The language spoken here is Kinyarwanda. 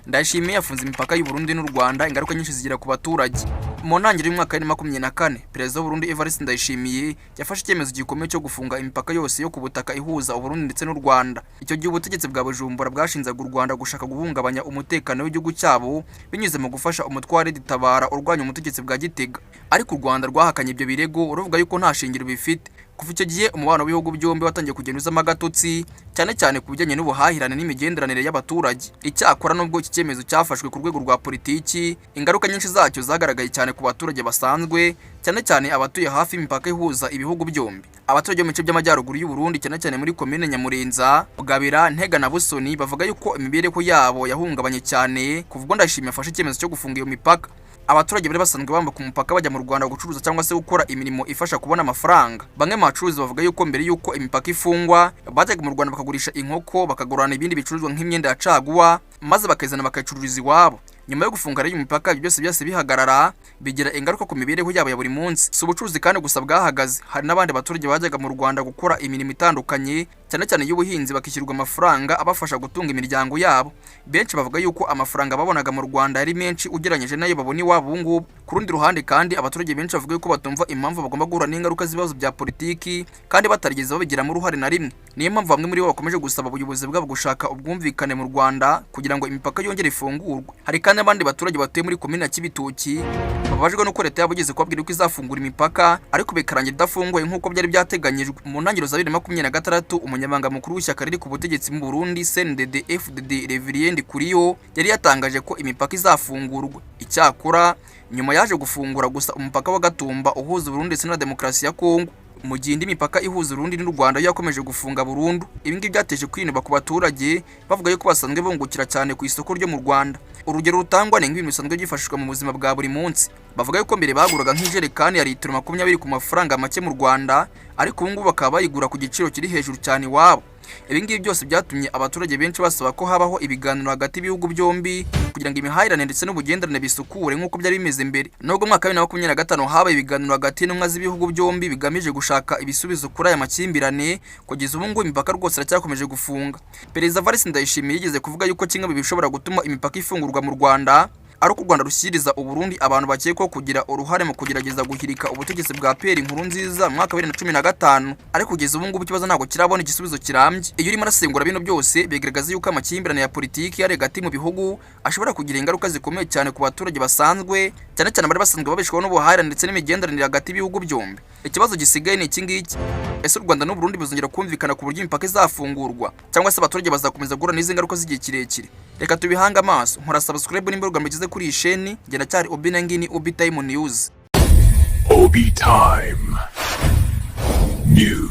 Ndayishimiye yafunze imipaka y'u Burundi n'u Rwanda, ingaruka nyinshi zigira ku baturage. Mu ntangiriro y'umwaka wa 2024, Perezida w'u Burundi Evariste Ndayishimiye yafashe icyemezo gikomeye cyo gufunga imipaka yose yo ku butaka ihuza u Burundi ndetse n'u Rwanda. Icyo gihe ubutegetsi bwa Bujumbura bwashinzaga u Rwanda gushaka guhungabanya umutekano w'igihugu cyabo binyuze mu gufasha umutware ditabara urwanya umutegetsi bwa Gitega. Ariko u Rwanda rwahakanye ibyo birego ruvuga yuko nta shingiro bifite. Kuva icyo gihe umubano w'ibihugu byombi watangiye kugenda uzamo agatotsi, cyane cyane ku bijyanye n'ubuhahirane n'imigenderanire y'abaturage. Icyakora nubwo iki cyemezo cyafashwe ku rwego rwa politiki, ingaruka nyinshi zacyo zagaragaye cyane ku baturage basanzwe, cyane cyane abatuye hafi y'imipaka ihuza ibihugu byombi. Abaturage mu bice by'amajyaruguru y'u Burundi, cyane cyane muri komine Nyamurenza, Bugabira, Ntega na Busoni, bavuga yuko imibereho yabo yahungabanye cyane kuva ubwo Ndayishimiye afashe icyemezo cyo gufunga iyo mipaka. Abaturage bari basanzwe bambuka umupaka bajya mu Rwanda gucuruza cyangwa se gukora imirimo ifasha kubona amafaranga. Bamwe mu bacuruzi bavuga yuko mbere yuko imipaka ifungwa bajyaga mu Rwanda bakagurisha inkoko, bakagurana ibindi bicuruzwa nk'imyenda ya caguwa, maze bakazana bakayicururiza iwabo. Nyuma yo gufunga rero imipaka byose bihagarara, bigira ingaruka ku mibereho yabo ya buri munsi. Si ubucuruzi kandi gusa bwahagaze, hari n'abandi baturage bajyaga mu Rwanda gukora imirimo itandukanye, cyane cyane y'ubuhinzi, bakishyurwa amafaranga abafasha gutunga imiryango yabo. Benshi bavuga yuko amafaranga babonaga mu Rwanda ari menshi ugereranyije nayo babona iwabo ngubu. Ku rundi ruhande kandi abaturage benshi bavuga yuko batumva impamvu bagomba guhura n'ingaruka z'ibibazo bya politiki kandi batarigeze babigiramo uruhare na rimwe. Niyo mpamvu bamwe muri bo bakomeje gusaba ubuyobozi bwabo gushaka ubwumvikane mu Rwanda kugira ngo imipaka yongere ifungurwe. Hari kandi abandi baturage batuye muri komine ya Kibitoki babajwe nuko leta yabo igeze kubabwira ko izafungura imipaka ariko bikarangira idafunguye nk'uko byari byateganyijwe. Mu ntangiriro za 2026, umunyamabanga mukuru w'ishyaka riri ku butegetsi mu Burundi CNDD-FDD Reverien Ndikuriyo yari yatangaje ko imipaka izafungurwa. Icyakora nyuma yaje gufungura gusa umupaka wa Gatumba uhuza Burundi ndetse na Demokarasi ya Kongo, mu gihe indi mipaka ihuza Burundi n'u Rwanda yakomeje gufunga burundu. Ibi ngibi byateje kwinubaka ku baturage bavuga yuko basanzwe bungukira cyane ku isoko ryo mu Rwanda. Urugero rutangwa ni nk'ibintu bisanzwe byifashishwa mu buzima bwa buri munsi. Bavuga yuko mbere baguraga nk'ijerekani ya litiro 20 ku mafaranga make mu Rwanda, ariko ubu ngubu bakaba bayigura ku giciro kiri hejuru cyane iwabo. Ibi ngibi byose byatumye abaturage benshi basaba ko habaho ibiganiro hagati y'ibihugu byombi kugira ngo imihahirane ndetse n'ubugenderane bisukure nk'uko byari bimeze mbere. Nubwo mu mwaka wa 2025 habaye ibiganiro hagati y'intumwa z'ibihugu byombi bigamije gushaka ibisubizo kuri aya makimbirane, kugeza ubu ngubu imipaka rwose iracyakomeje gufunga. Perezida Evariste Ndayishimiye yigeze kuvuga yuko kimwe mu bishobora gutuma imipaka ifungurwa mu Rwanda ari uko u Rwanda rushyiriza u Burundi abantu bakekwaho kugira uruhare mu kugerageza guhirika ubutegetsi bwa Pierre Nkurunziza mu mwaka wa 2015, ariko kugeza ubu ngubu ikibazo ntabwo kirabona igisubizo kirambye. Iyo urimo arasengura bino byose bigaragaza yuko amakimbirane ya politiki yari hagati mu bihugu ashobora kugira ingaruka zikomeye cyane ku baturage basanzwe, cyane cyane bari basanzwe babeshwaho n'ubuhahirane ndetse n'imigenderanire hagati y'ibihugu byombi. Ikibazo gisigaye ni iki ngiki: ese u Rwanda n'u Burundi bizongera kumvikana ku buryo imipaka izafungurwa, cyangwa se abaturage bazakomeza guhura n'izi ngaruka z'igihe kirekire? Reka tubihanga amaso. Nkora subscribe nimba rugambikize kuri iyi sheni. Ngenda cyari Obi Nangini, Obi Time News. Obi Time News.